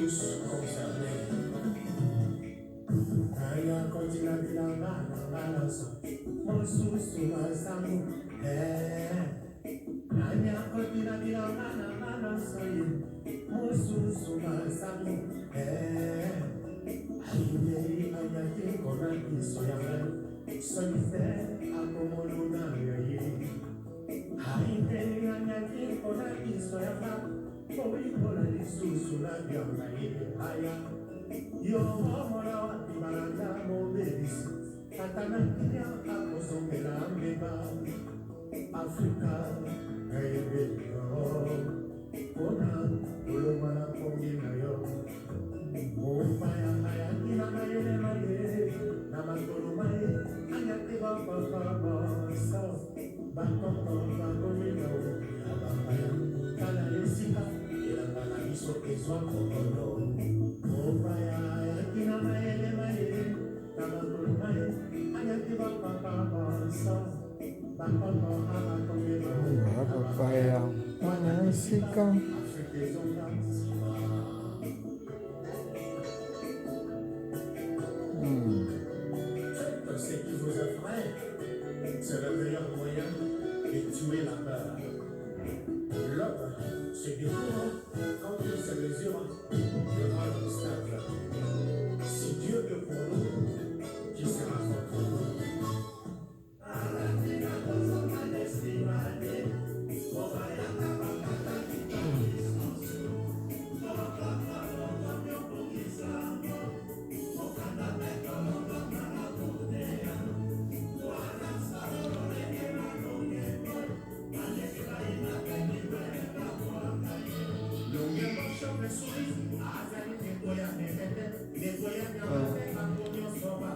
tous concernés. Aya continua bilanga balance, mosusu masamu. Aya continua bilanga balance, mosusu masamu. Aïe ayate kona isoyanga, solitaire akomoluna yaye. Aïe ayate kona isoyanga, koikola lisusu la bianga ye. Aya yo mola ibalanga mo bebisi, katana kia akosongela mbeba. Afrika ayebelio, kona ulomana kongina yo. Mopaya ayakina mayele maye, namakolo maye, ayate bapa basa, bakoko bakomina o, abapaya, kana esika, elangana biso ezwa kokono. Mopaya ayakina mayele maye, namakolo maye, ayate bapa basa, bakoko bakomina o, Abapaya, kana esika. Afrika ezonga. Ce qui vous effraie, c'est le meilleur moyen de tuer la peur. L'homme se découvre quand il se mesure devant l'obstacle. Si Dieu est pour nous, qui sera contre nous?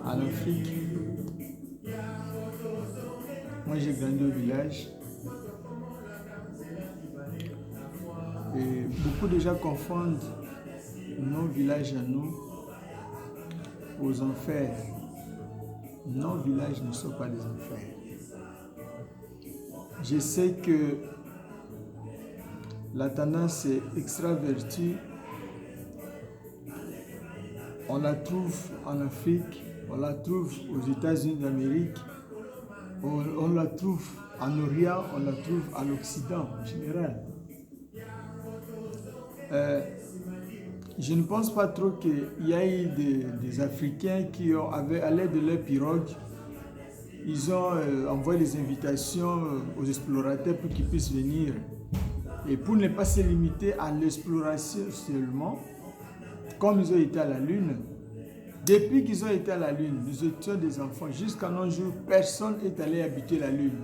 En Afrique, moi j'ai grandi au village et beaucoup de gens confondent nos villages à nous aux enfers. Nos villages ne sont pas des enfers. Je sais que la tendance extravertie, on la trouve en Afrique, on la trouve aux États-Unis d'Amérique, on la trouve en Orient, on la trouve en Occident en général. Je ne pense pas trop qu'il y a eu des Africains qui ont, à l'aide de leur pirogue, ils ont envoyé des invitations aux explorateurs pour qu'ils puissent venir. Et pour ne pas se limiter à l'exploration seulement, comme ils ont été à la Lune, depuis qu'ils ont été à la Lune, nous étions des enfants, jusqu'à nos jours, personne n'est allé habiter la Lune.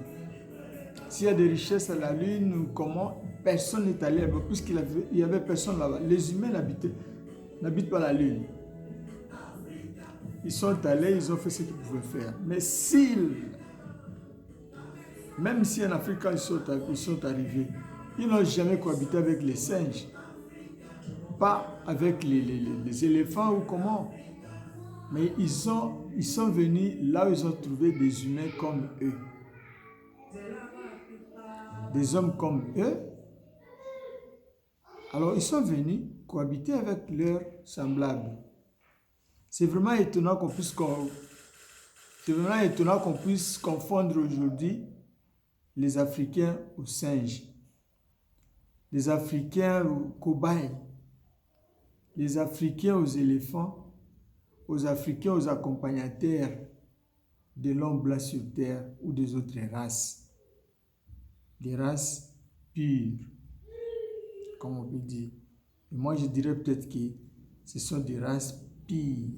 S'il y a des richesses à la Lune, comment? Personne n'est allé là-bas, puisqu'il n'y avait personne là-bas. Les humains n'habitent pas la Lune. Ils sont allés, ils ont fait ce qu'ils pouvaient faire. Mais même si en Afrique, quand ils sont arrivés, ils n'ont jamais cohabité avec les singes. Pas avec les éléphants ou comment. Mais ils sont venus là où ils ont trouvé des humains comme eux. Des hommes comme eux. Alors ils sont venus cohabiter avec leurs semblables. C'est vraiment étonnant qu'on puisse confondre aujourd'hui les Africains aux singes, les Africains aux cobayes, les Africains aux éléphants, aux Africains aux accompagnateurs de l'homme blanc sur terre ou des autres races. Des races pures, comme on peut dire. Et moi, je dirais peut-être que ce sont des races pires.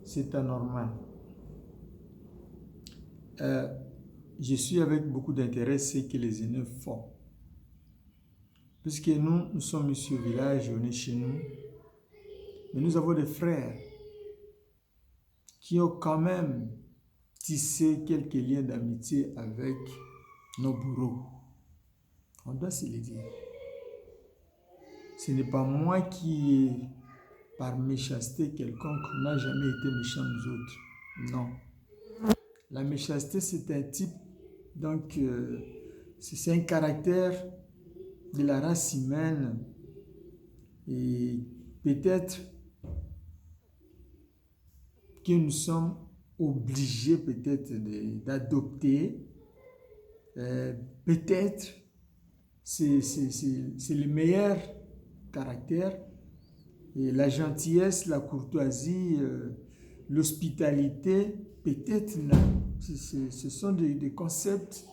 C'est anormal. Je suis avec beaucoup d'intérêt ce que les aînés font. Puisque nous sommes ici au village, on est chez nous, mais nous avons des frères qui ont quand même tissé quelques liens d'amitié avec nos bourreaux. On doit se le dire. Ce n'est pas moi qui, par méchanceté quelconque, n'a jamais été méchant nous autres. Non. La méchanceté, c'est un type, c'est un caractère de la race humaine Et peut-être que nous sommes obligés peut-être d'adopter, peut-être c'est le meilleur caractère, et la gentillesse, la courtoisie, l'hospitalité, peut-être ce sont des concepts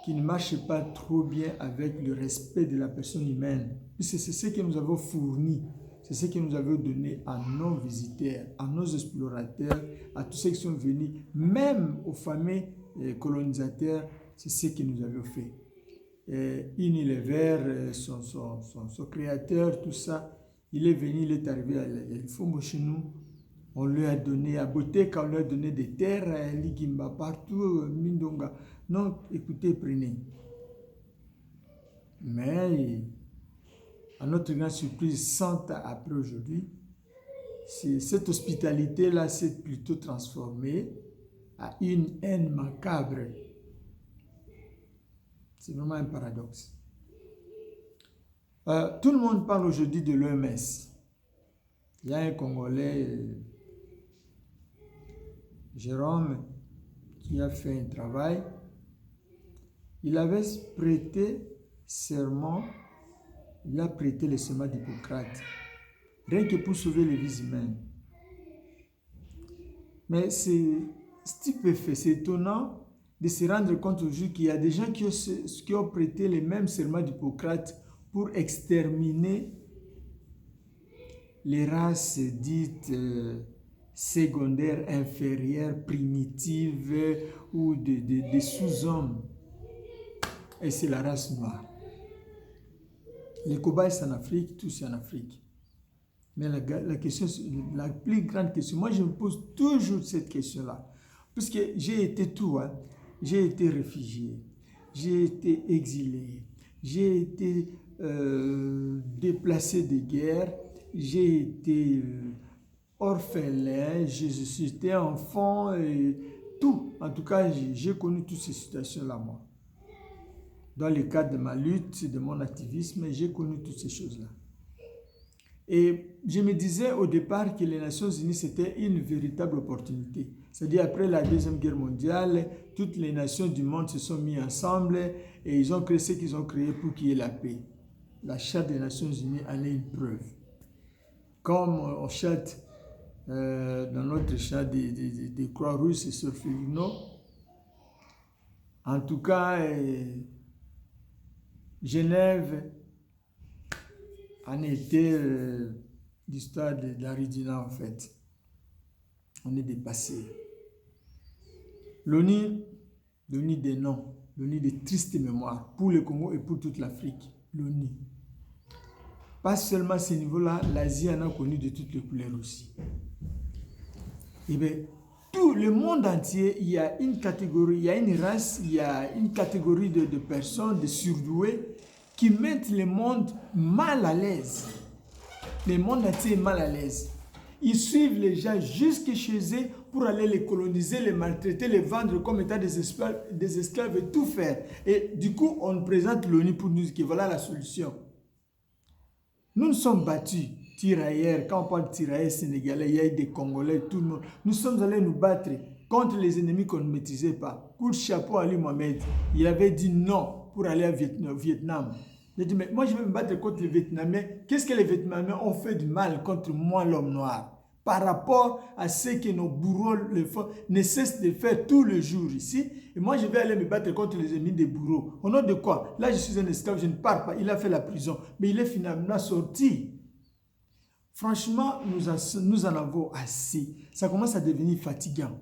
qui ne marchent pas trop bien avec le respect de la personne humaine. C'est ce que nous avons fourni, c'est ce que nous avons donné à nos visiteurs, à nos explorateurs, à tous ceux qui sont venus, même aux familles colonisateurs, c'est ce que nous avons fait. Unilever, son créateur, tout ça, il est venu, il est arrivé à l'Ifombo chez nous. On lui a donné, à Botek, on lui a donné des terres, à Ligimba, partout, Mindonga. Non, écoutez, prenez. Mais, à notre grande surprise, 100 ans après aujourd'hui, cette hospitalité-là s'est plutôt transformée à une haine macabre. C'est vraiment un paradoxe. Tout le monde parle aujourd'hui de l'OMS. Il y a un Congolais, Jérôme, qui a fait un travail. Il avait prêté serment, il a prêté le serment d'Hippocrate, rien que pour sauver les vies humaines. Mais c'est stupéfiant, c'est étonnant de se rendre compte aujourd'hui qu'il y a des gens qui ont prêté les mêmes serments d'Hippocrate pour exterminer les races dites secondaires, inférieures, primitives ou des sous-hommes. Et c'est la race noire. Les cobayes, c'est en Afrique, tout c'est en Afrique. Mais la question, la plus grande question, moi je me pose toujours cette question-là. Parce que j'ai été tout, hein. J'ai été réfugié, j'ai été exilé, j'ai été déplacé de guerre, j'ai été orphelin, j'étais enfant, et tout. En tout cas, j'ai connu toutes ces situations-là, moi. Dans le cadre de ma lutte, de mon activisme, j'ai connu toutes ces choses-là. Et je me disais au départ que les Nations Unies, c'était une véritable opportunité. C'est-à-dire, après la Deuxième Guerre mondiale, toutes les nations du monde se sont mises ensemble et ils ont créé ce qu'ils ont créé pour qu'il y ait la paix. La Charte des Nations Unies en est une preuve. Comme on chante dans notre chant des Croix-Rouges et sur Filino, en tout cas, Genève en était l'histoire de l'Aridina, en fait. On est dépassé. L'ONU des noms, l'ONU des tristes mémoires pour le Congo et pour toute l'Afrique. L'ONU. Pas seulement à ce niveau-là, l'Asie en a connu de toutes les couleurs aussi. Et bien, tout le monde entier, il y a une catégorie, il y a une race, il y a une catégorie de personnes, de surdoués, qui mettent le monde mal à l'aise. Le monde entier est mal à l'aise. Ils suivent les gens jusque chez eux pour aller les coloniser, les maltraiter, les vendre comme étant des esclaves et tout faire. Et du coup, on présente l'ONU pour nous dire que voilà la solution. Nous nous sommes battus, tirailleurs. Quand on parle de tirailleurs sénégalais, il y a eu des Congolais, tout le monde. Nous sommes allés nous battre contre les ennemis qu'on ne maîtrisait pas. Coup de chapeau à Ali Mohamed, il avait dit non pour aller au Vietnam. Il a dit, mais moi je vais me battre contre les Vietnamiens. Qu'est-ce que les Vietnamiens ont fait du mal contre moi, l'homme noir, par rapport à ce que nos bourreaux ne cessent de faire tous les jours ici. Et moi je vais aller me battre contre les ennemis des bourreaux. Au nom de quoi? Là je suis un esclave, je ne pars pas. Il a fait la prison, mais il est finalement sorti. Franchement, nous en avons assez. Ça commence à devenir fatigant.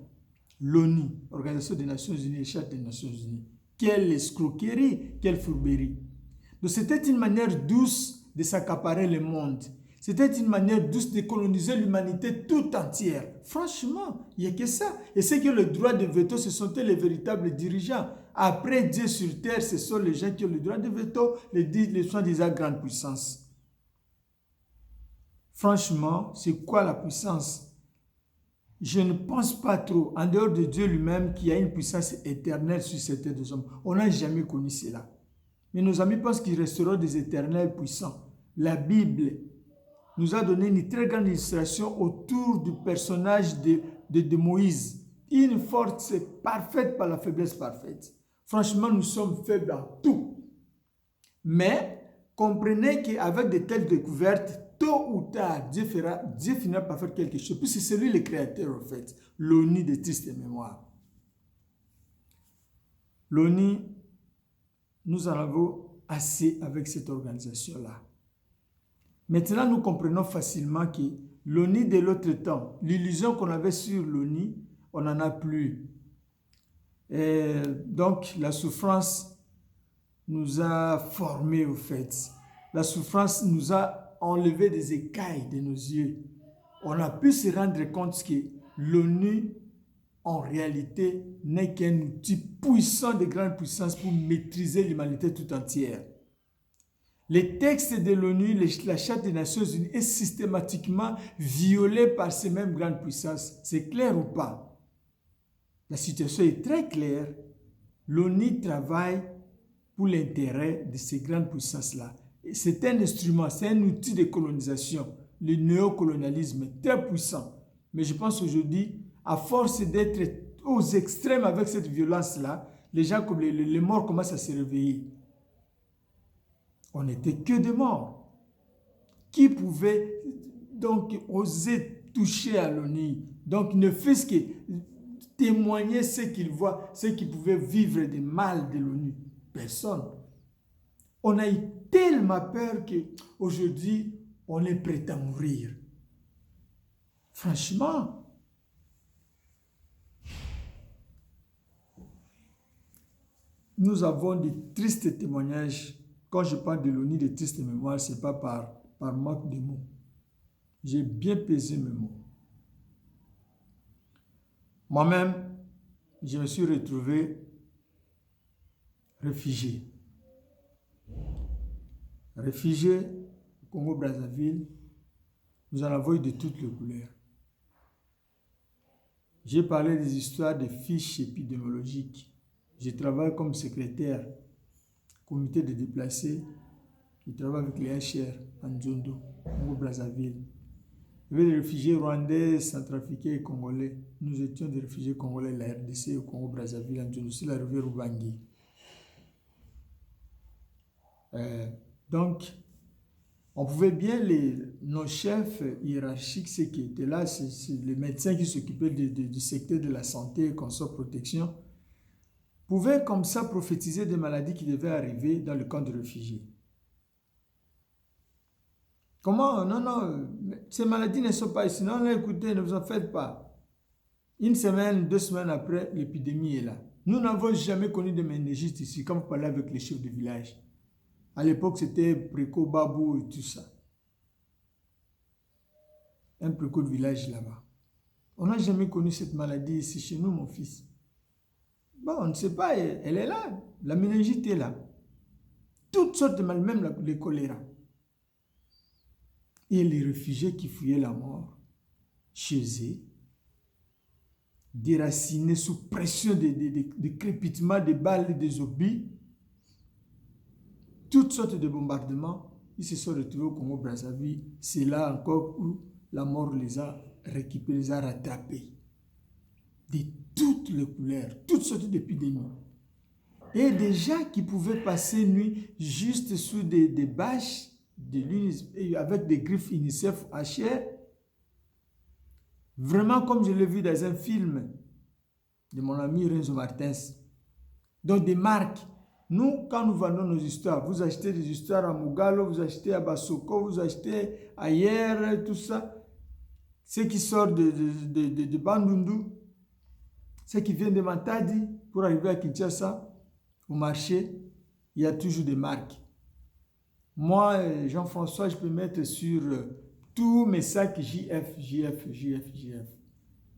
L'ONU, Organisation des Nations Unies, Charte des Nations Unies. Quelle escroquerie, quelle fourberie. Donc c'était une manière douce de s'accaparer le monde. C'était une manière douce de coloniser l'humanité tout entière. Franchement, il n'y a que ça. Et c'est que le droit de veto, ce sont les véritables dirigeants. Après Dieu sur terre, ce sont les gens qui ont le droit de veto, les soi-disant grandes puissances. Franchement, c'est quoi la puissance? Je ne pense pas trop, en dehors de Dieu lui-même, qu'il y a une puissance éternelle sur cette terre des hommes. On n'a jamais connu cela. Mais nos amis pensent qu'ils resteront des éternels puissants. La Bible nous a donné une très grande illustration autour du personnage de Moïse. Une force parfaite par la faiblesse parfaite. Franchement, nous sommes faibles dans tout. Mais comprenez qu'avec de telles découvertes, tôt ou tard, Dieu finira par faire quelque chose. Puisque c'est lui le créateur, en fait. L'ONU des tristes mémoires. L'ONU, nous en avons assez avec cette organisation-là. Maintenant, nous comprenons facilement que l'ONU de l'autre temps, l'illusion qu'on avait sur l'ONU, on n'en a plus. Et donc, la souffrance nous a formés au fait. La souffrance nous a enlevé des écailles de nos yeux. On a pu se rendre compte que l'ONU, en réalité, n'est qu'un outil puissant de grande puissance pour maîtriser l'humanité tout entière. Les textes de l'ONU, la Charte des Nations Unies, est systématiquement violé par ces mêmes grandes puissances. C'est clair ou pas? La situation est très claire. L'ONU travaille pour l'intérêt de ces grandes puissances-là. C'est un instrument, c'est un outil de colonisation. Le néocolonialisme est très puissant. Mais je pense aujourd'hui, à force d'être aux extrêmes avec cette violence-là, les gens comme les morts commencent à se réveiller. On n'était que des morts. Qui pouvait donc oser toucher à l'ONU? Donc ne fût-ce que témoigner ce qu'ils voient, ce qui pouvait vivre des mal de l'ONU. Personne. On a eu tellement peur qu'aujourd'hui, on est prêt à mourir. Franchement. Nous avons des tristes témoignages. Quand je parle de l'ONU, des tristes mémoires, ce n'est pas par manque de mots. J'ai bien pesé mes mots. Moi-même, je me suis retrouvé réfugié. Réfugié au Congo-Brazzaville, nous en avons eu de toutes les couleurs. J'ai parlé des histoires de fiches épidémiologiques. Je travaille comme secrétaire comité de déplacés. Je travaille avec les HR en Djondo, Congo-Brazzaville. Il y avait des réfugiés rwandais, centrafricains et congolais. Nous étions des réfugiés congolais de la RDC au Congo-Brazzaville en Djondo, sur la rivière Ubangi. Donc, on pouvait bien, nos chefs hiérarchiques, ceux qui étaient là, c'est les médecins qui s'occupaient du secteur de la santé et consort protection, pouvaient comme ça prophétiser des maladies qui devaient arriver dans le camp de réfugiés. Comment? Non, ces maladies ne sont pas ici. Non, écoutez, ne vous en faites pas. Une semaine, 2 semaines après, l'épidémie est là. Nous n'avons jamais connu de méningite ici, quand vous parlez avec les chefs de village. À l'époque, c'était Préco, Babou et tout ça. Un Préco de village là-bas. On n'a jamais connu cette maladie ici chez nous, mon fils. Bon, on ne sait pas, elle est là. La méningite est là. Toutes sortes de maladies, même le choléra. Et les réfugiés qui fouillaient la mort chez eux, déracinés sous pression de crépitements, des balles, des obus, toutes sortes de bombardements, ils se sont retrouvés au Congo-Brazzaville. C'est là encore où la mort les a récupérés, les a rattrapés. De toutes les couleurs, toutes sortes d'épidémies. Et des gens qui pouvaient passer nuit juste sous des bâches avec des griffes UNICEF à chair. Vraiment comme je l'ai vu dans un film de mon ami Renzo Martins. Donc des marques. Nous, quand nous vendons nos histoires, vous achetez des histoires à Mugalo, vous achetez à Basoko, vous achetez ailleurs, tout ça. Ceux qui sortent de Bandundu, ceux qui viennent de Matadi pour arriver à Kinshasa, au marché, il y a toujours des marques. Moi, Jean-François, je peux mettre sur tous mes sacs JF.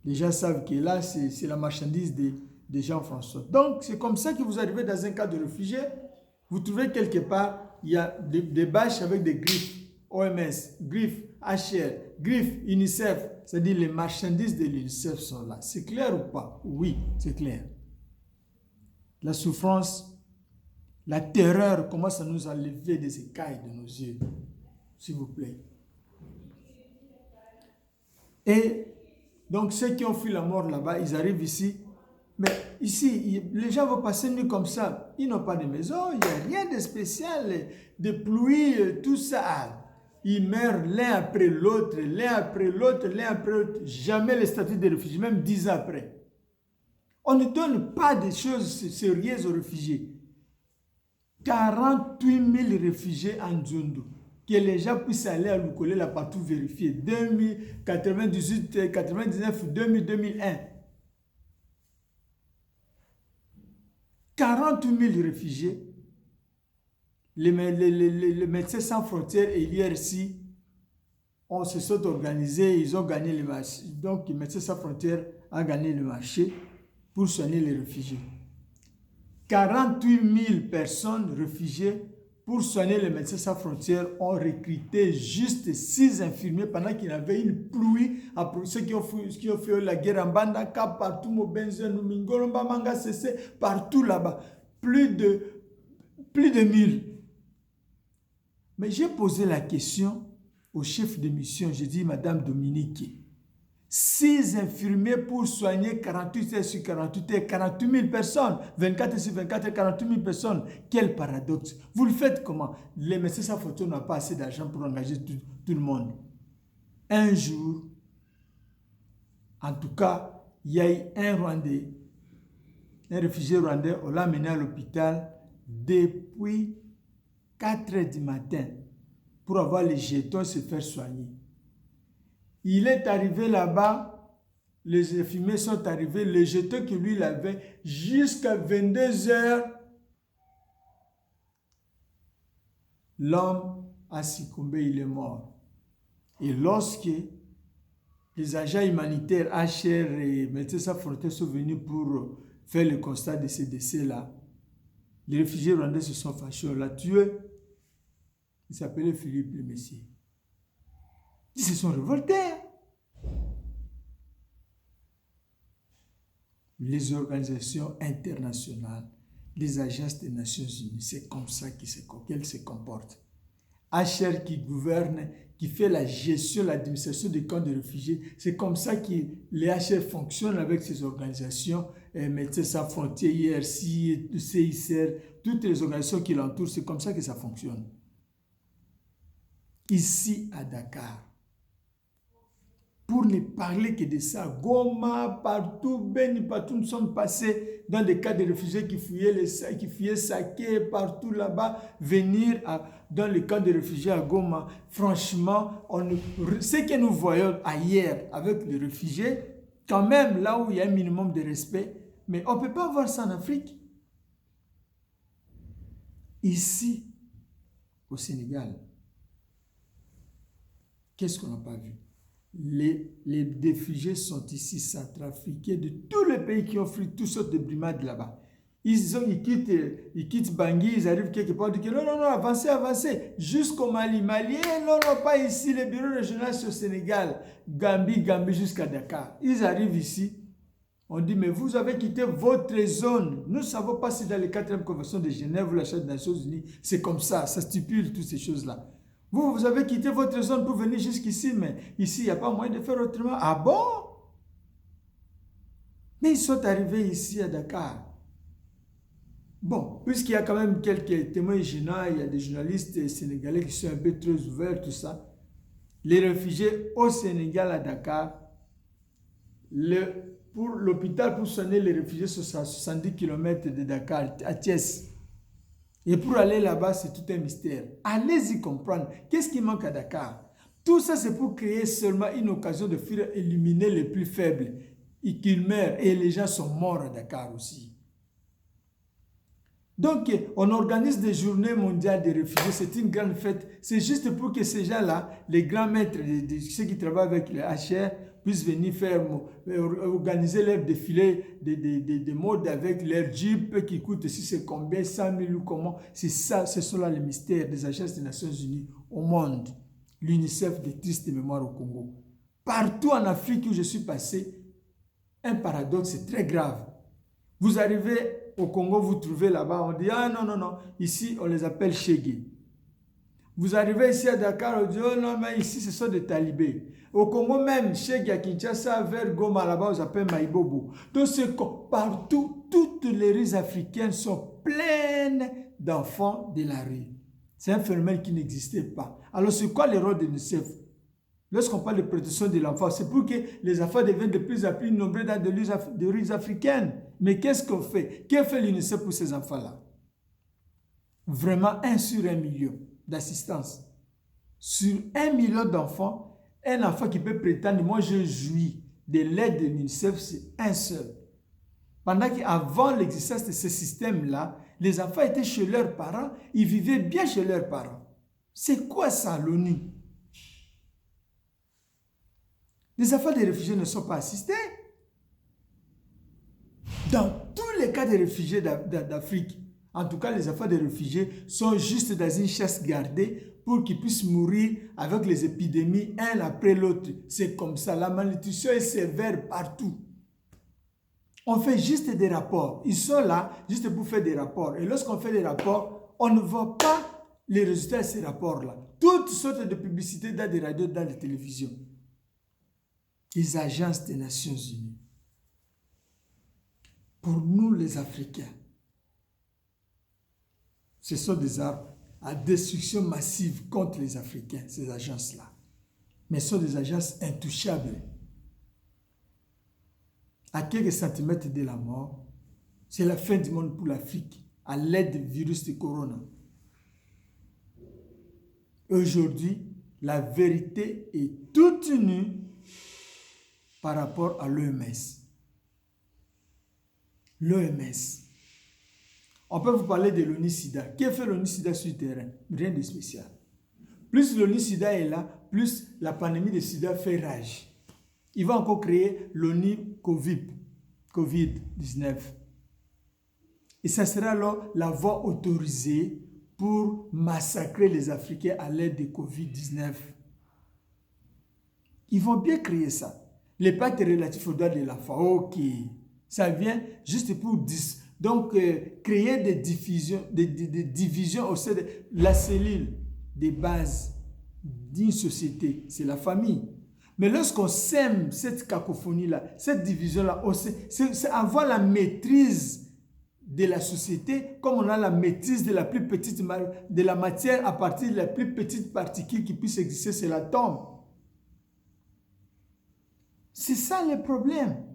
Les gens savent que là, c'est la marchandise de Jean-François. Donc, c'est comme ça que vous arrivez dans un cas de réfugié. Vous trouvez quelque part, il y a des bâches avec des griffes. OMS, griffes, HR, griffes, UNICEF. C'est-à-dire les marchandises de l'UNICEF sont là. C'est clair ou pas? Oui, c'est clair. La souffrance, la terreur commence à nous enlever des écailles de nos yeux. S'il vous plaît. Et donc, ceux qui ont fui la mort là-bas, ils arrivent ici. Mais ici, les gens vont passer nuit comme ça. Ils n'ont pas de maison, il n'y a rien de spécial, de pluie, tout ça. Ils meurent l'un après l'autre, l'un après l'autre, l'un après l'autre. Jamais le statut de réfugié, même 10 ans après. On ne donne pas de choses sérieuses aux réfugiés. 48 000 réfugiés en Djoundou. Que les gens puissent aller à Lukole là partout vérifier. 2098, 99, 2000, 2001. 48 000 réfugiés. Les Médecins Sans Frontières et l'IRC se sont organisés, ils ont gagné le marché. Donc, les Médecins Sans Frontières a gagné le marché pour soigner les réfugiés. 48 000 personnes réfugiées pour soigner les Médecins Sans Frontières ont recruté juste 6 infirmiers pendant qu'il y avait une pluie. Ceux qui ont fait la guerre en Bandaka, partout, Mobenzen, Mingolomba, Manga, Cessé, partout là-bas. Plus de 1000. Mais j'ai posé la question au chef de mission, j'ai dit, Madame Dominique, 6 infirmiers pour soigner 48 heures sur 48 heures, 48 000 personnes, 24 heures sur 24 heures, 48 000 personnes. Quel paradoxe. Vous le faites comment? Les Médecins Sans Frontières n'ont pas assez d'argent pour engager tout le monde. Un jour, en tout cas, il y a eu un Rwandais, un réfugié rwandais, on l'a mené à l'hôpital depuis 4 heures du matin pour avoir les jetons et se faire soigner. Il est arrivé là-bas, les infirmiers sont arrivés, les jetons que lui il avait jusqu'à 22 heures. L'homme a succombé, il est mort. Et lorsque les agents humanitaires, HR et Médecins Sans Frontières sont venus pour faire le constat de ces décès-là, les réfugiés rwandais se sont fâchés, on l'a tué. Il s'appelait Philippe le Messie. Ils se sont révoltés. Les organisations internationales, les agences des Nations Unies, c'est comme ça qu'elles se comportent. HR qui gouverne, qui fait la gestion, l'administration des camps de réfugiés, c'est comme ça que les HR fonctionnent avec ces organisations, Médecins Sans Frontières, IRC, CICR, toutes les organisations qui l'entourent, c'est comme ça que ça fonctionne. Ici à Dakar, pour ne parler que de ça, Goma, partout, Beni, partout, nous sommes passés dans des cas de réfugiés qui fuyaient Saké, partout là-bas, venir dans les camps de réfugiés à Goma. Franchement, ce que nous voyons ailleurs avec les réfugiés, quand même là où il y a un minimum de respect, mais on ne peut pas voir ça en Afrique. Ici, au Sénégal, qu'est-ce qu'on n'a pas vu? Les réfugiés sont ici, centrafricains, de tous les pays qui ont fui toutes sortes de brimades là-bas. Ils quittent Bangui, ils arrivent quelque part, ils disent non, avancez, jusqu'au Mali. Mali, non, pas ici, les bureaux régionaux sur le Sénégal, Gambie, jusqu'à Dakar. Ils arrivent ici, on dit, mais vous avez quitté votre zone. Nous ne savons pas si dans les 4e conventions de Genève ou la Charte des Nations Unies, c'est comme ça stipule toutes ces choses-là. Vous avez quitté votre zone pour venir jusqu'ici, mais ici, il n'y a pas moyen de faire autrement. Ah bon? Mais ils sont arrivés ici à Dakar. Bon, puisqu'il y a quand même quelques témoins gênants, il y a des journalistes sénégalais qui sont un peu très ouverts, tout ça. Les réfugiés au Sénégal, à Dakar, pour l'hôpital pour soigner les réfugiés, c'est à 70 km de Dakar, à Thiès. Et pour aller là-bas, c'est tout un mystère. Allez-y comprendre. Qu'est-ce qui manque à Dakar? Tout ça, c'est pour créer seulement une occasion de faire éliminer les plus faibles et qu'ils meurent. Et les gens sont morts à Dakar aussi. Donc, on organise des journées mondiales des réfugiés. C'est une grande fête. C'est juste pour que ces gens-là, les grands maîtres, ceux qui travaillent avec les HR, puissent venir organiser leur défilé de mode avec leur jeep qui coûte si c'est combien, 100 000 ou comment. C'est ça, ce sont là les mystères des agences des Nations Unies au monde. L'UNICEF des tristes mémoires au Congo. Partout en Afrique où je suis passé, un paradoxe, c'est très grave. Vous arrivez au Congo, vous trouvez là-bas, on dit, ah non, ici on les appelle Chégué. Vous arrivez ici à Dakar, on dit, oh non, mais ici, ce sont des talibés. Au Congo même, chez Kinshasa, vers Goma, là-bas, on s'appelle Maïbobo. Donc, partout, toutes les rues africaines sont pleines d'enfants de la rue. C'est un phénomène qui n'existait pas. Alors, c'est quoi le rôle de l'UNICEF? Lorsqu'on parle de protection de l'enfant, c'est pour que les enfants deviennent de plus en plus nombreux dans des rues africaines. Mais qu'est-ce qu'on fait? Que fait l'UNICEF pour ces enfants-là? Vraiment 1 sur 1 million d'assistance. Sur 1 million d'enfants, un enfant qui peut prétendre, moi je jouis de l'aide de l'UNICEF, c'est un seul. Pendant qu'avant l'existence de ce système-là, les enfants étaient chez leurs parents, ils vivaient bien chez leurs parents. C'est quoi ça, l'ONU? Les enfants des réfugiés ne sont pas assistés. Dans tous les cas des réfugiés d'Afrique, en tout cas les enfants des réfugiés sont juste dans une chasse gardée pour qu'ils puissent mourir avec les épidémies un après l'autre. C'est comme ça, la malnutrition est sévère partout. On fait juste des rapports. Ils sont là juste pour faire des rapports. Et lorsqu'on fait des rapports, on ne voit pas les résultats de ces rapports-là. Toutes sortes de publicités dans des radios, dans les télévisions. Les agences des Nations Unies. Pour nous, les Africains, ce sont des armes à destruction massive contre les Africains, ces agences-là. Mais ce sont des agences intouchables. À quelques centimètres de la mort, c'est la fin du monde pour l'Afrique, à l'aide du virus de corona. Aujourd'hui, la vérité est toute nue par rapport à l'OMS. L'OMS. On peut vous parler de l'ONU-SIDA. Qu'est-ce que fait l'ONU-SIDA sur le terrain? Rien de spécial. Plus l'ONU-SIDA est là, plus la pandémie de SIDA fait rage. Il va encore créer l'ONU-COVID-19. Et ça sera alors la voie autorisée pour massacrer les Africains à l'aide de COVID-19. Ils vont bien créer ça. Les pactes relatifs aux droits de l'enfant, ok. Ça vient juste pour créer des divisions au sein de la cellule des bases d'une société. C'est la famille. Mais lorsqu'on sème cette cacophonie-là, cette division-là, c'est avoir la maîtrise de la société, comme on a la maîtrise de la plus petite de la matière à partir de la plus petite particule qui puisse exister, c'est l'atome. C'est ça le problème.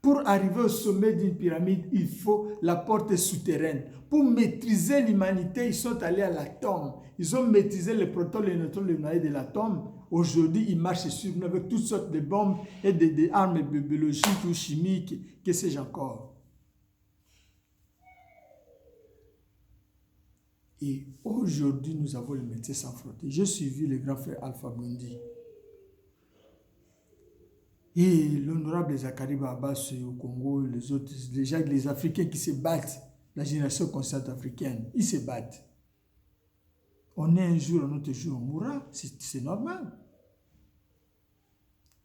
Pour arriver au sommet d'une pyramide, il faut la porte souterraine. Pour maîtriser l'humanité, ils sont allés à l'atome. Ils ont maîtrisé les protons, les neutrons, les noyaux de l'atome. Aujourd'hui, ils marchent sur nous avec toutes sortes de bombes et des armes biologiques ou chimiques, que sais-je encore. Et aujourd'hui, nous avons le Médecins sans frontières. J'ai suivi le grand frère Alpha Blondy. Et l'honorable Zakari Abbas au Congo, les autres, les Africains qui se battent, la génération consciente africaine, ils se battent. On est un jour, un autre jour, on mourra, c'est normal.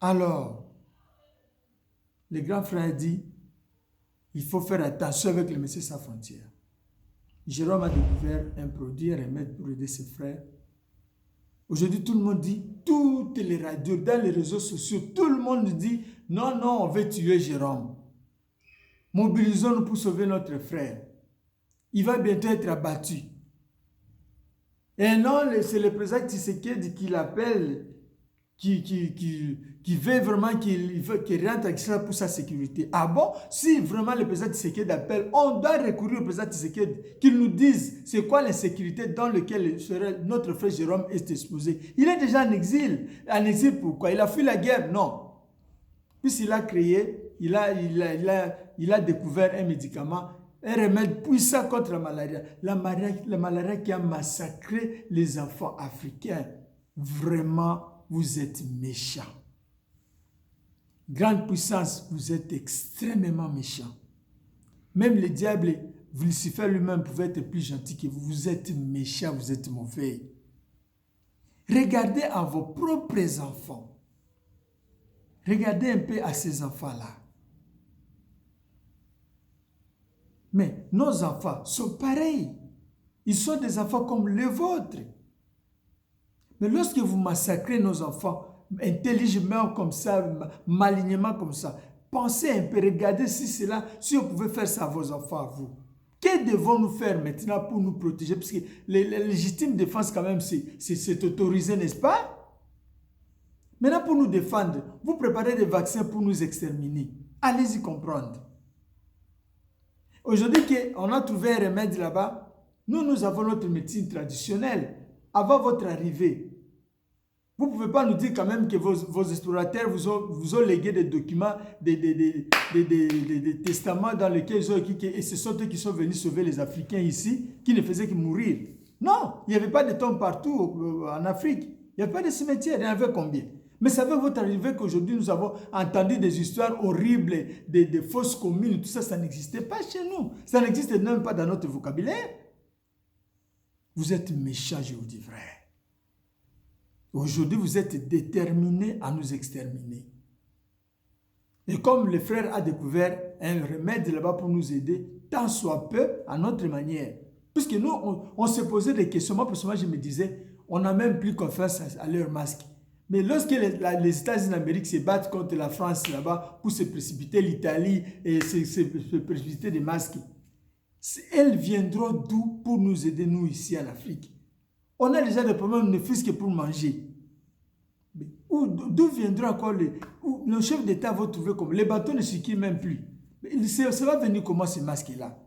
Alors, le grand frère dit, il faut faire attention avec les Médecins sans frontières. Jérôme a découvert un produit, un remède pour aider ses frères. Aujourd'hui, tout le monde dit, toutes les radios, dans les réseaux sociaux, tout le monde dit, non, non, on veut tuer Jérôme. Mobilisons-nous pour sauver notre frère. Il va bientôt être abattu. Et non, c'est le président Tshisekedi qui l'appelle, qui veut vraiment qu'il rentre avec ça pour sa sécurité. Ah bon? Si vraiment le président Tshisekedi appelle, on doit recourir au président Tshisekedi, qu'il nous dise c'est quoi l'insécurité dans laquelle notre frère Jérôme est exposé. Il est déjà en exil. En exil pourquoi? Il a fui la guerre? Non. Puisqu'il a créé, il a découvert un médicament, un remède puissant contre la malaria. La malaria qui a massacré les enfants africains. Vraiment, vous êtes méchants. Grande puissance, vous êtes extrêmement méchants. Même le diable, Lucifer lui-même pouvait être plus gentil que vous. Vous êtes méchants, vous êtes mauvais. Regardez à vos propres enfants. Regardez un peu à ces enfants-là. Mais nos enfants sont pareils. Ils sont des enfants comme les vôtres. Mais lorsque vous massacrez nos enfants, intelligemment comme ça, malignement comme ça, pensez un peu, regardez si vous pouvez faire ça à vos enfants, à vous. Que devons-nous faire maintenant pour nous protéger? Parce que la légitime défense, quand même, c'est autorisé, n'est-ce pas? Maintenant, pour nous défendre, vous préparez des vaccins pour nous exterminer. Allez-y comprendre. Aujourd'hui, on a trouvé un remède là-bas. Nous avons notre médecine traditionnelle. Avant votre arrivée, vous ne pouvez pas nous dire quand même que vos explorateurs vous ont légué des documents, des testaments dans lesquels ils ont écrit que ce sont eux qui sont venus sauver les Africains ici, qui ne faisaient que mourir. Non, il n'y avait pas de tombes partout en Afrique. Il n'y avait pas de cimetières. Il y en avait combien? Mais c'est avec votre arrivée qu'aujourd'hui nous avons entendu des histoires horribles, des fausses communes, tout ça, ça n'existait pas chez nous. Ça n'existe même pas dans notre vocabulaire. Vous êtes méchants, je vous dis vrai. Aujourd'hui, vous êtes déterminés à nous exterminer. Et comme le frère a découvert un remède là-bas pour nous aider, tant soit peu, à notre manière. Puisque nous, on se posait des questions. Moi, personnellement, je me disais, on n'a même plus confiance à leur masque. Mais lorsque les États-Unis d'Amérique se battent contre la France là-bas pour se précipiter, l'Italie et se précipiter des masques, elles viendront d'où pour nous aider, nous, ici en Afrique? On a déjà des problèmes, ne fût-ce que pour manger. D'où viendra encore le chef d'État va trouver comme les bateaux ne circulent même plus. Ça va venir comment ces masques-là?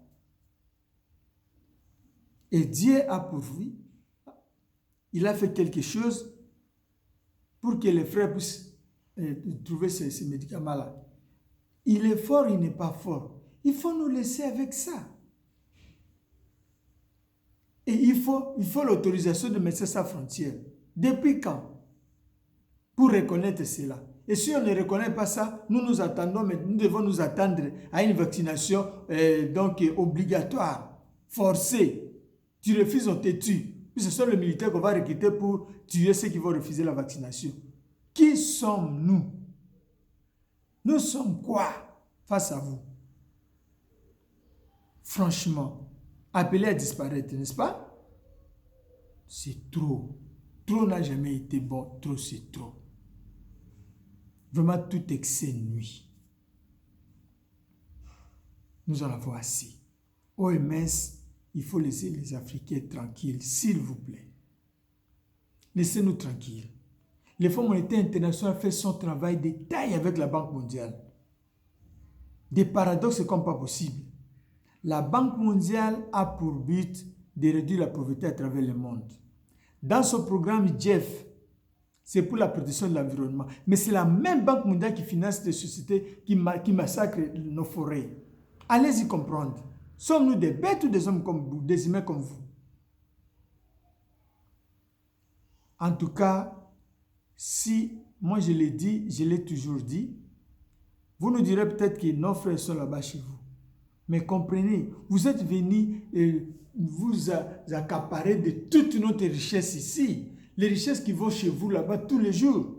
Et Dieu a pourvu, il a fait quelque chose pour que les frères puissent trouver ces médicaments-là. Il est fort, il n'est pas fort. Il faut nous laisser avec ça. Et il faut l'autorisation de Médecins Sans Frontières. Depuis quand? Pour reconnaître cela. Et si on ne reconnaît pas ça, nous attendons, mais nous devons nous attendre à une vaccination donc obligatoire, forcée. Tu refuses, on te tue. Puis ce sont les militaires qu'on va recruter pour tuer ceux qui vont refuser la vaccination. Qui sommes-nous? Nous sommes quoi face à vous? Franchement, appelé à disparaître, n'est-ce pas? C'est trop. Trop n'a jamais été bon, trop c'est trop. Vraiment, tout excès nuit. Nous en avons assez. OMS, il faut laisser les Africains tranquilles, s'il vous plaît. Laissez-nous tranquilles. Le Fonds monétaire international fait son travail de taille avec la Banque mondiale. Des paradoxes comme pas possible. La Banque mondiale a pour but de réduire la pauvreté à travers le monde. Dans son programme JEF, c'est pour la protection de l'environnement. Mais c'est la même Banque mondiale qui finance des sociétés qui massacrent nos forêts. Allez-y comprendre. Sommes-nous des bêtes ou des hommes comme vous, des humains comme vous? En tout cas, si, moi je l'ai dit, je l'ai toujours dit, vous nous direz peut-être que nos frères sont là-bas chez vous. Mais comprenez, vous êtes venus vous accaparer de toute notre richesse ici. Les richesses qui vont chez vous là-bas tous les jours.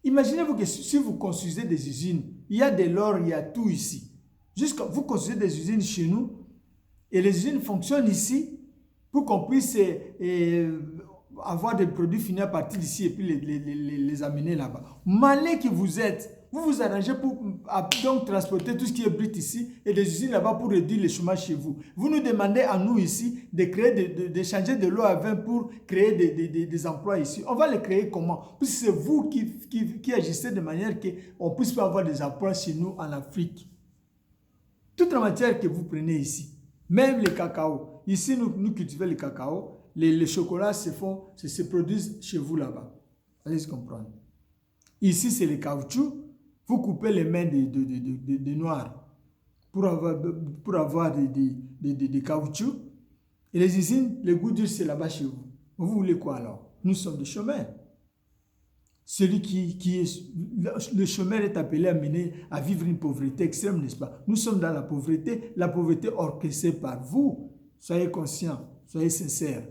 Imaginez-vous que si vous construisez des usines, il y a de l'or, il y a tout ici. Jusqu'à vous construisez des usines chez nous et les usines fonctionnent ici pour qu'on puisse avoir des produits finis à partir d'ici et puis les amener là-bas. Malin que vous êtes, vous vous arrangez pour donc transporter tout ce qui est brut ici et des usines là-bas pour réduire le chômage chez vous. Vous nous demandez à nous ici de créer, de changer de l'eau à vin pour créer des emplois ici. On va les créer comment? Puisque c'est vous qui agissez de manière qu'on puisse pas avoir des emplois chez nous en Afrique. Toute la matière que vous prenez ici, même le cacao. Ici, nous cultivons le cacao. Les chocolats se produisent chez vous là-bas. Allez comprendre. Ici, c'est le caoutchouc. Vous coupez les mains de noirs pour avoir des caoutchoucs. Et les usines, le goût dur, c'est là-bas chez vous. Vous voulez quoi alors? Nous sommes des chômeurs. Celui qui est... Le chômeur est appelé à vivre une pauvreté extrême, n'est-ce pas? Nous sommes dans la pauvreté orchestrée par vous. Soyez conscients, soyez sincères.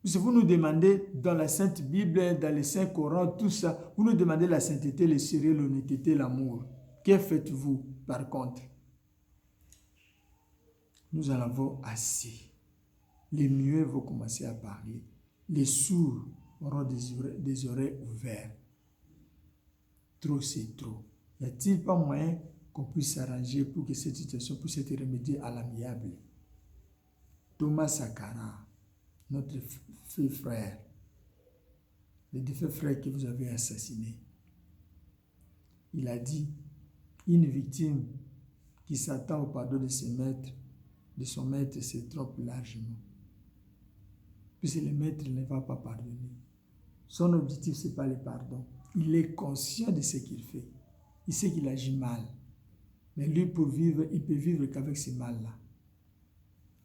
Si vous nous demandez dans la Sainte Bible, dans les Saints Coran, tout ça, vous nous demandez la sainteté, le sérieux, l'honnêteté, l'amour. Que faites-vous par contre? Nous en avons assez. Les muets vont commencer à parler. Les sourds auront des oreilles ouvertes. Trop, c'est trop. Y a-t-il pas moyen qu'on puisse s'arranger pour que cette situation puisse être remédiée à l'amiable? Thomas Sankara, notre frère, le défunt frère que vous avez assassiné, il a dit, une victime qui s'attend au pardon de son maître se trompe largement. Puisque le maître ne va pas pardonner. Son objectif, ce n'est pas le pardon. Il est conscient de ce qu'il fait. Il sait qu'il agit mal. Mais lui, pour vivre, il peut vivre qu'avec ce mal-là.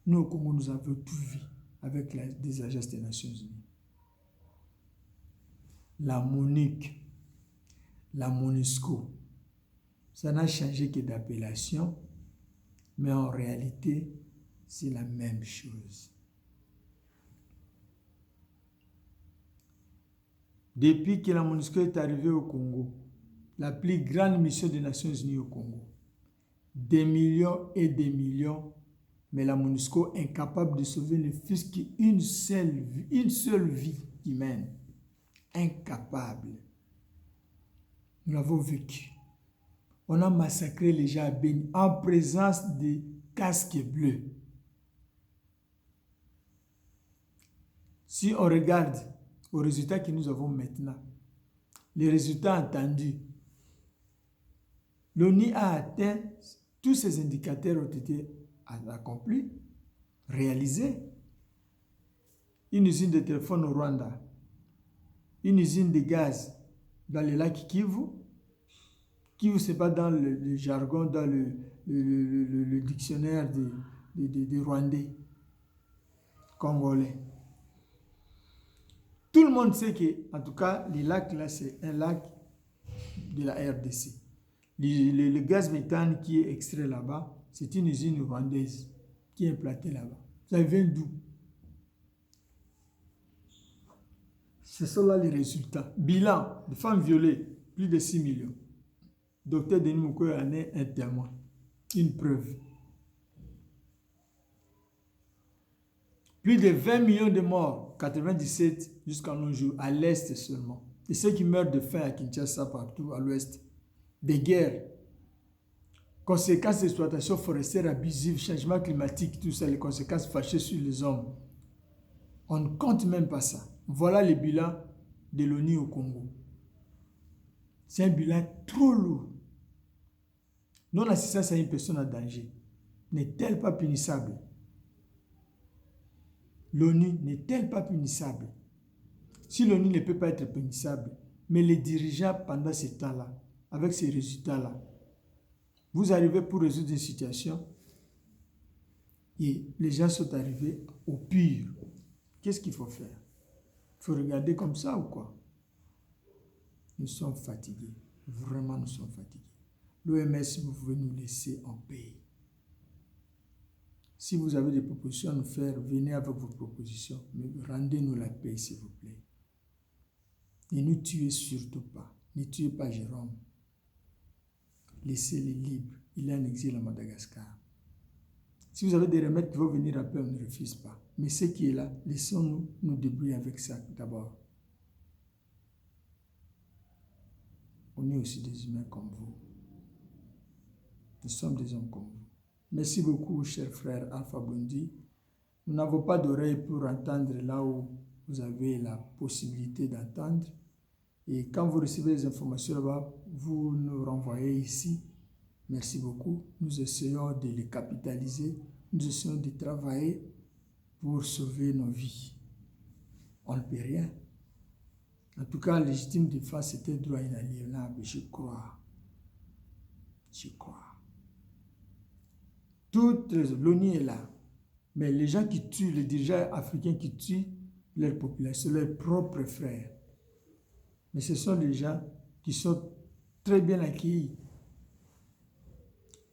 Nous, au Congo, nous avons tout vu avec des agences des Nations Unies. La MONUC, la MONUSCO, ça n'a changé que d'appellation, mais en réalité, c'est la même chose. Depuis que la MONUSCO est arrivée au Congo, la plus grande mission des Nations Unies au Congo, des millions et des millions, mais la MONUSCO est incapable de sauver ne fût-ce qu'une seule vie humaine. Incapable. Nous l'avons vécu. On a massacré les gens à Beni en présence des casques bleus. Si on regarde aux résultats que nous avons maintenant, les résultats attendus, l'ONU a atteint, tous ces indicateurs ont été accomplis, réalisés. Une usine de téléphone au Rwanda, une usine de gaz dans le lac Kivu. Kivu, ce n'est pas dans le jargon, dans le dictionnaire des Rwandais, Congolais. Tout le monde sait que, en tout cas, le lac là, c'est un lac de la RDC. Le gaz méthane qui est extrait là-bas, c'est une usine rwandaise qui est implantée là-bas. Ça vient d'où? Ce sont là les résultats. Bilan de femmes violées, plus de 6 millions. Docteur Denis Mukwege en est un témoin, une preuve. Plus de 20 millions de morts, 97 jusqu'à nos jours, à l'Est seulement. Et ceux qui meurent de faim à Kinshasa, partout à l'Ouest. Des guerres, conséquences d'exploitation forestière abusive, changement climatique, tout ça, les conséquences fâchées sur les hommes. On ne compte même pas ça. Voilà le bilan de l'ONU au Congo. C'est un bilan trop lourd. Non-assistance à une personne en danger n'est-elle pas punissable? L'ONU n'est-elle pas punissable? Si l'ONU ne peut pas être punissable, mais les dirigeants pendant ce temps-là, avec ces résultats-là, vous arrivez pour résoudre une situation et les gens sont arrivés au pire. Qu'est-ce qu'il faut faire? Il faut regarder comme ça ou quoi? Nous sommes fatigués. Vraiment, nous sommes fatigués. L'OMS, vous pouvez nous laisser en paix. Si vous avez des propositions à nous faire, venez avec vos propositions. Mais rendez-nous la paix, s'il vous plaît. Ne nous tuez surtout pas. Ne tuez pas Jérôme. Laissez-les libres. Il est en exil à Madagascar. Si vous avez des remèdes qui vont venir à paix, on ne refuse pas. Mais ce qui est là, laissons-nous nous débrouiller avec ça d'abord. On est aussi des humains comme vous. Nous sommes des hommes comme vous. Merci beaucoup, cher frère Alpha Blondy. Nous n'avons pas d'oreille pour entendre là où vous avez la possibilité d'entendre. Et quand vous recevez les informations là-bas, vous nous renvoyez ici. Merci beaucoup. Nous essayons de les capitaliser. Nous essayons de travailler pour sauver nos vies. On ne peut rien. En tout cas, légitime défense, c'est un droit inaliénable, je crois. Je crois. Toute l'ONU est là. Mais les gens qui tuent, les dirigeants africains qui tuent leur population, leurs propres frères. Mais ce sont les gens qui sont très bien accueillis.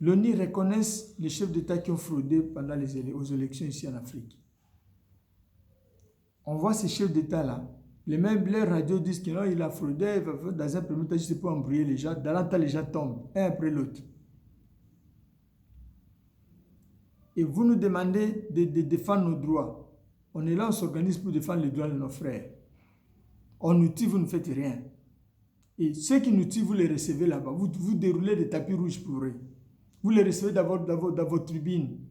L'ONU reconnaît les chefs d'État qui ont fraudé pendant aux élections ici en Afrique. On voit ces chefs d'État-là, les radios disent que non, il a fraudé, dans un premier temps, juste pour embrouiller les gens. Dans l'autre temps, les gens tombent, un après l'autre. Et vous nous demandez de défendre nos droits. On est là, on s'organise pour défendre les droits de nos frères. On nous tue, vous ne faites rien. Et ceux qui nous tuent, vous les recevez là-bas. Vous déroulez des tapis rouges pour eux. Vous les recevez dans votre tribune.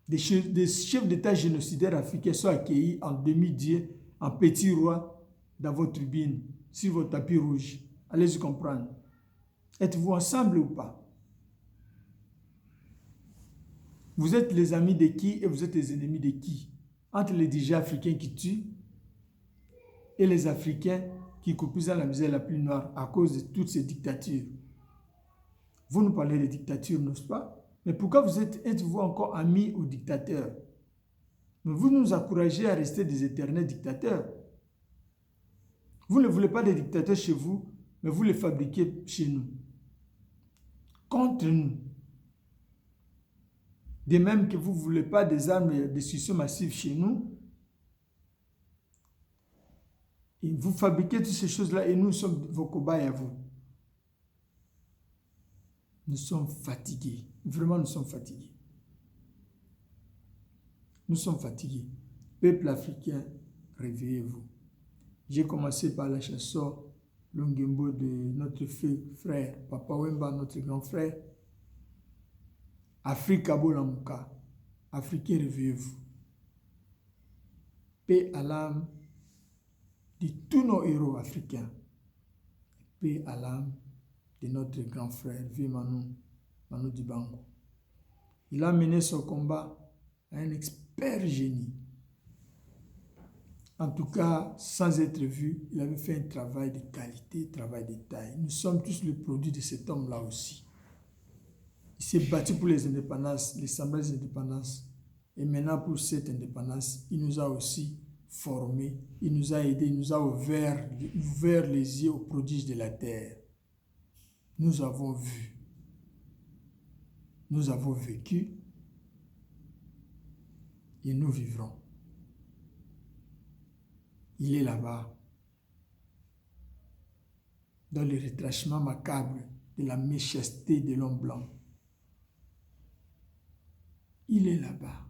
Des chefs d'État génocidaires africains sont accueillis en demi-dieu, en petit roi, dans votre tribune, sur votre tapis rouge. Allez-y comprendre. Êtes-vous ensemble ou pas? Vous êtes les amis de qui et vous êtes les ennemis de qui? Entre les dirigeants africains qui tuent et les Africains qui coupent dans la misère la plus noire à cause de toutes ces dictatures. Vous nous parlez de dictature, n'est-ce pas? Mais pourquoi êtes-vous encore amis aux dictateurs? Mais vous nous encouragez à rester des éternels dictateurs. Vous ne voulez pas des dictateurs chez vous, mais vous les fabriquez chez nous. Contre nous. De même que vous ne voulez pas des armes de destruction massive chez nous, et vous fabriquez toutes ces choses-là et nous sommes vos cobayes à vous. Nous sommes fatigués. Vraiment, nous sommes fatigués. Nous sommes fatigués. Peuple africain, réveillez-vous. J'ai commencé par la chanson Longembo de notre frère, Papa Wemba, notre grand frère. Afrique Abolamuka. Africains, réveillez-vous. Paix à l'âme de tous nos héros africains. Paix à l'âme de notre grand frère, vieux Manu Dibango. Il a mené son combat à un expert génie. En tout cas, sans être vu, il avait fait un travail de qualité, un travail de taille. Nous sommes tous le produit de cet homme-là aussi. Il s'est battu pour les indépendances, les semblables indépendances. Et maintenant, pour cette indépendance, il nous a aussi formés, il nous a aidés, il nous a ouvert les yeux aux prodiges de la terre. Nous avons vu, nous avons vécu et nous vivrons. Il est là-bas, dans le retranchement macabre de la méchanceté de l'homme blanc. Il est là-bas,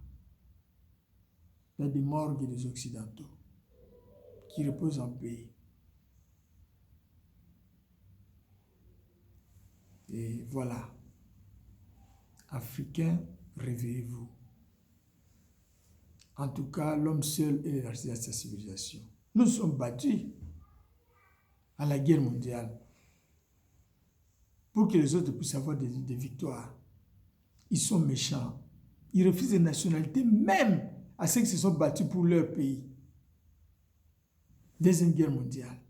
dans des morgues des Occidentaux, qui reposent en paix. Et voilà, Africains, réveillez-vous. En tout cas, l'homme seul est l'artisan de sa civilisation. Nous sommes battus à la guerre mondiale pour que les autres puissent avoir des victoires. Ils sont méchants. Ils refusent des nationalités même à ceux qui se sont battus pour leur pays. Deuxième guerre mondiale,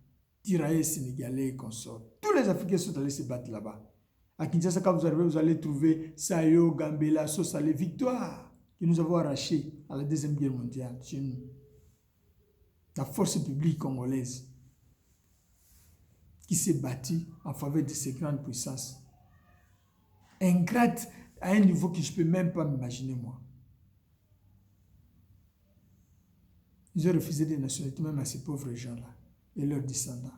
tirailleurs sénégalais et consorts. Tous les Africains sont allés se battre là-bas. À Kinshasa, quand vous arrivez, vous allez trouver Sayo, Gambela, Sosale, victoire que nous avons arrachée à la Deuxième Guerre mondiale chez nous. La force publique congolaise qui s'est battue en faveur de ces grandes puissances. Ingrate à un niveau que je ne peux même pas m'imaginer, moi. Ils ont refusé des nationalités même à ces pauvres gens-là et leurs descendants.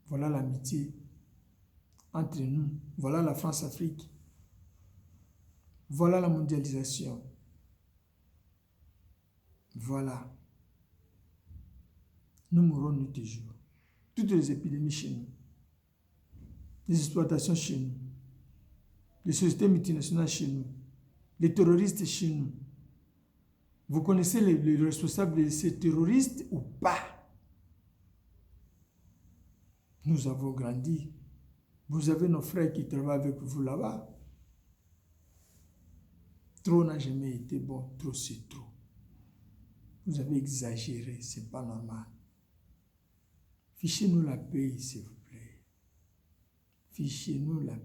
Voilà l'amitié entre nous. Voilà la France-Afrique. Voilà la mondialisation. Voilà. Nous mourrons nuit et jour. Toutes les épidémies chez nous. Les exploitations chez nous. Les sociétés multinationales chez nous. Les terroristes chez nous. Vous connaissez les responsables de ces terroristes ou pas? Nous avons grandi. Vous avez nos frères qui travaillent avec vous là-bas. Trop n'a jamais été bon, trop c'est trop. Vous avez exagéré, c'est pas normal. Fichez-nous la paix, s'il vous plaît. Fichez-nous la paix.